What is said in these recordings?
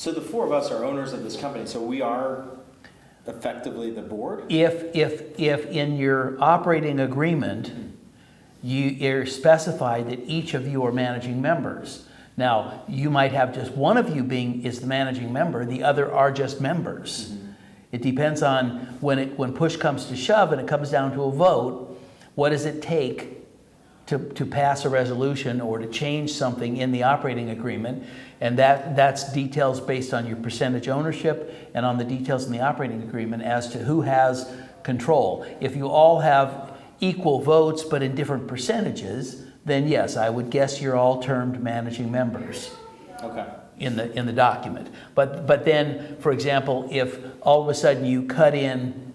So the four of us are owners of this company, so we are effectively the board? If in your operating agreement, you're specified that each of you are managing members. Now, you might have just one of you is the managing member, the other are just members. Mm-hmm. It depends on when push comes to shove and it comes down to a vote, what does it take to pass a resolution or to change something in the operating agreement? And that's details based on your percentage ownership and on the details in the operating agreement as to who has control. If you all have equal votes but in different percentages, then yes, I would guess you're all termed managing members. Okay. In the document. But then, for example, if all of a sudden you cut in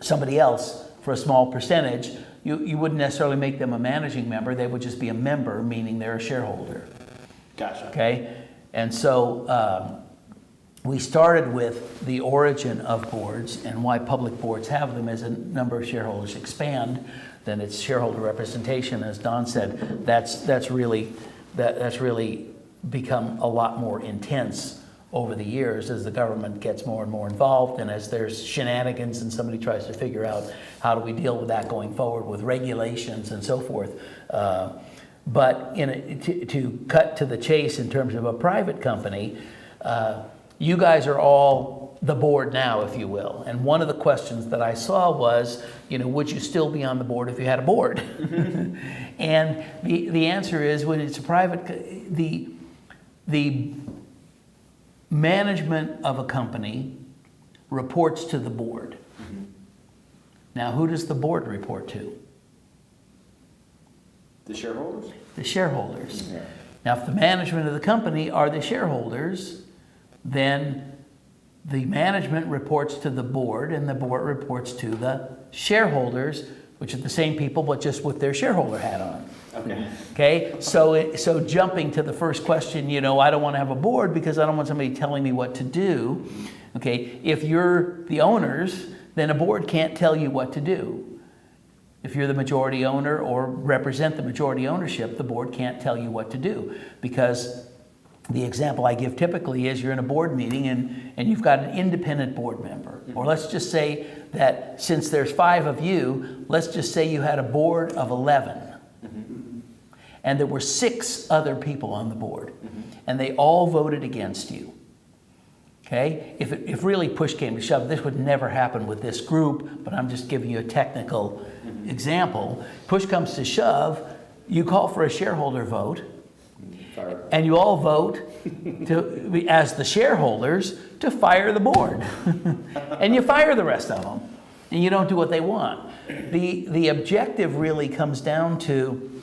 somebody else for a small percentage, you wouldn't necessarily make them a managing member. They would just be a member, meaning they're a shareholder. Gotcha. Okay? And so we started with the origin of boards and why public boards have them. As a number of shareholders expand, then it's shareholder representation. As Don said, that's really become a lot more intense over the years as the government gets more and more involved, and as there's shenanigans and somebody tries to figure out how do we deal with that going forward with regulations and so forth. But to cut to the chase in terms of a private company, you guys are all the board now, if you will. And one of the questions that I saw was, would you still be on the board if you had a board? And the answer is, when it's a private, the management of a company reports to the board. Mm-hmm. Now, who does the board report to? The shareholders? The shareholders. Yeah. Now, if the management of the company are the shareholders, then the management reports to the board and the board reports to the shareholders, which are the same people but just with their shareholder hat on. Okay. So jumping to the first question, I don't want to have a board because I don't want somebody telling me what to do. Okay, if you're the owners, then a board can't tell you what to do. If you're the majority owner or represent the majority ownership, the board can't tell you what to do, because the example I give typically is you're in a board meeting and you've got an independent board member. Or let's just say that since there's 5 of you, let's just say you had a board of 11. And there were 6 other people on the board. And they all voted against you. Okay? If really push came to shove, this would never happen with this group, but I'm just giving you a technical example. Push comes to shove, you call for a shareholder vote, and you all vote as the shareholders to fire the board. And you fire the rest of them. And you don't do what they want. The objective really comes down to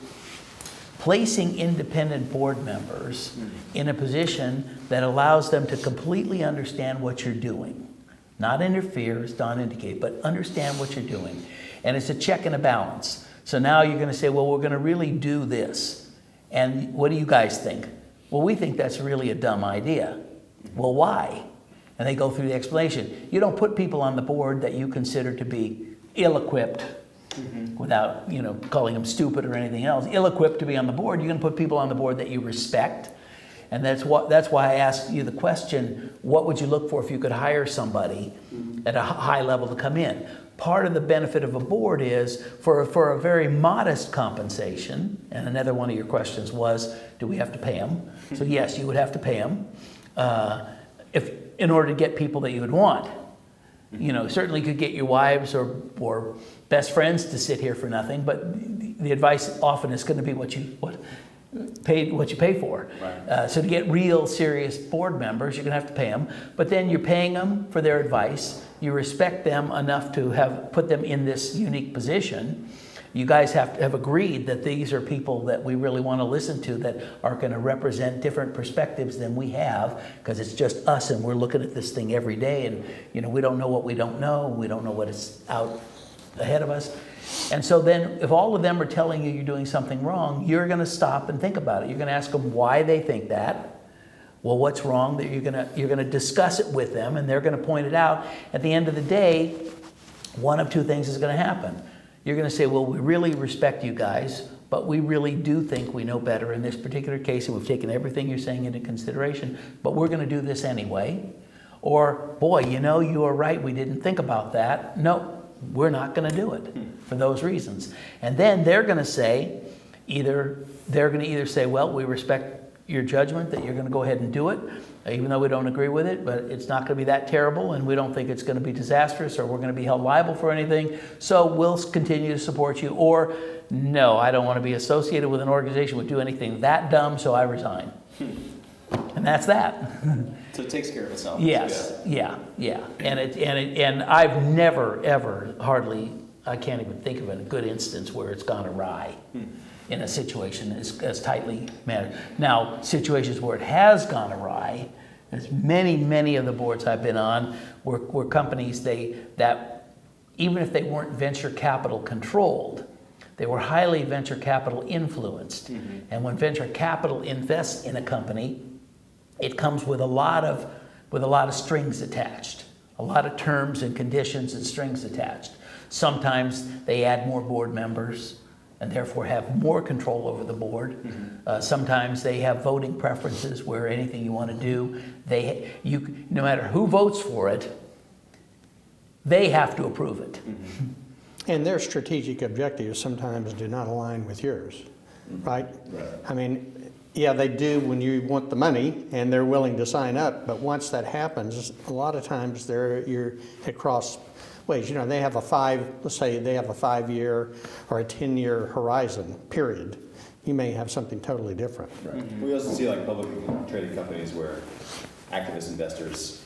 placing independent board members in a position that allows them to completely understand what you're doing. Not interfere, as Don indicated, but understand what you're doing. And it's a check and a balance. So now you're going to say, well, we're going to really do this. And what do you guys think? Well, we think that's really a dumb idea. Well, why? And they go through the explanation. You don't put people on the board that you consider to be ill-equipped, without calling them stupid or anything else, ill-equipped to be on the board. You're going to put people on the board that you respect. And that's why I asked you the question, what would you look for if you could hire somebody at a high level to come in? Part of the benefit of a board is for a very modest compensation, and another one of your questions was, do we have to pay them? So yes, you would have to pay them in order to get people that you would want. Certainly could get your wives or best friends to sit here for nothing, but the advice often is going to be what you pay for. Right. So to get real serious board members, you're going to have to pay them. But then you're paying them for their advice. You respect them enough to have put them in this unique position. You guys have agreed that these are people that we really want to listen to, that are going to represent different perspectives than we have, because it's just us and we're looking at this thing every day, and we don't know what we don't know. We don't know what is out ahead of us. And so then if all of them are telling you you're doing something wrong, you're going to stop and think about it. You're going to ask them why they think that. Well, what's wrong? That you're going to discuss it with them, and they're going to point it out. At the end of the day, one of two things is going to happen. You're going to say, well, we really respect you guys. but we really do think we know better in this particular case, and we've taken everything you're saying into consideration, but we're going to do this anyway. Or, boy, you know, you are right, we didn't think about that. No, we're not going to do it for those reasons. And then they're going to say, either say, well, we respect your judgment that you're going to go ahead and do it, even though we don't agree with it, but it's not going to be that terrible, and we don't think it's going to be disastrous, or we're going to be held liable for anything, so we'll continue to support you. Or, no, I don't want to be associated with an organization that would do anything that dumb, so I resign. And that's that. So it takes care of itself. Yes, yeah. And I've never, ever, hardly, I can't even think of a good instance where it's gone awry in a situation as tightly managed. Now, situations where it has gone awry, there's many of the boards I've been on were companies that even if they weren't venture capital controlled, they were highly venture capital influenced. And when venture capital invests in a company, it comes with a lot of strings attached, a lot of terms and conditions and strings attached. Sometimes they add more board members and therefore have more control over the board. Sometimes they have voting preferences where anything you want to do, no matter who votes for it, they have to approve it. And their strategic objectives sometimes do not align with yours, right? I mean, yeah, they do when you want the money and they're willing to sign up, but once that happens, a lot of times you're at cross ways. You know, they have let's say they have a 5-year or a 10-year horizon, period. You may have something totally different. Right. We also see like publicly traded companies where activist investors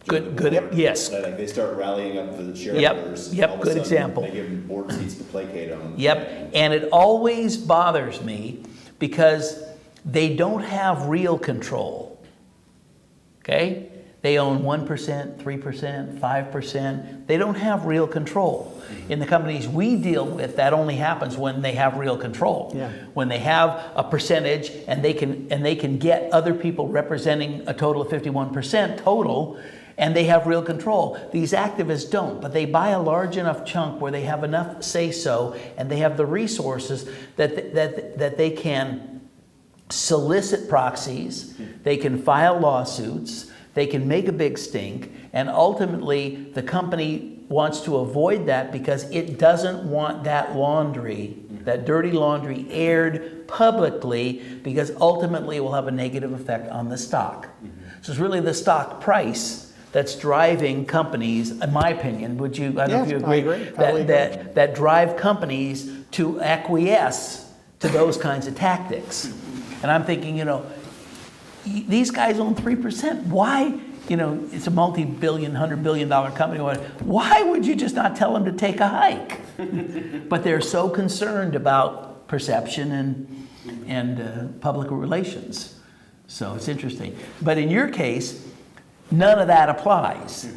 Yes. Like they start rallying up the shareholders. Yep, all of a good sudden example. They give them board seats to placate them. Yep, and it always bothers me because they don't have real control, okay? They own 1%, 3%, 5%. They don't have real control. In the companies we deal with, that only happens when they have real control. Yeah. When they have a percentage and they can get other people representing a total of 51% total, and they have real control. These activists don't, but they buy a large enough chunk where they have enough say-so, and they have the resources that they can solicit proxies, they can file lawsuits, they can make a big stink, and ultimately the company wants to avoid that because it doesn't want that laundry, that dirty laundry, aired publicly, because ultimately it will have a negative effect on the stock. So it's really the stock price that's driving companies, in my opinion, I don't know if you agree, I agree. Totally that drive companies to acquiesce to those kinds of tactics. And I'm thinking, these guys own 3%. Why, it's a multi-billion, $100 billion company. Why would you just not tell them to take a hike? But they're so concerned about perception and public relations. So it's interesting. But in your case, none of that applies.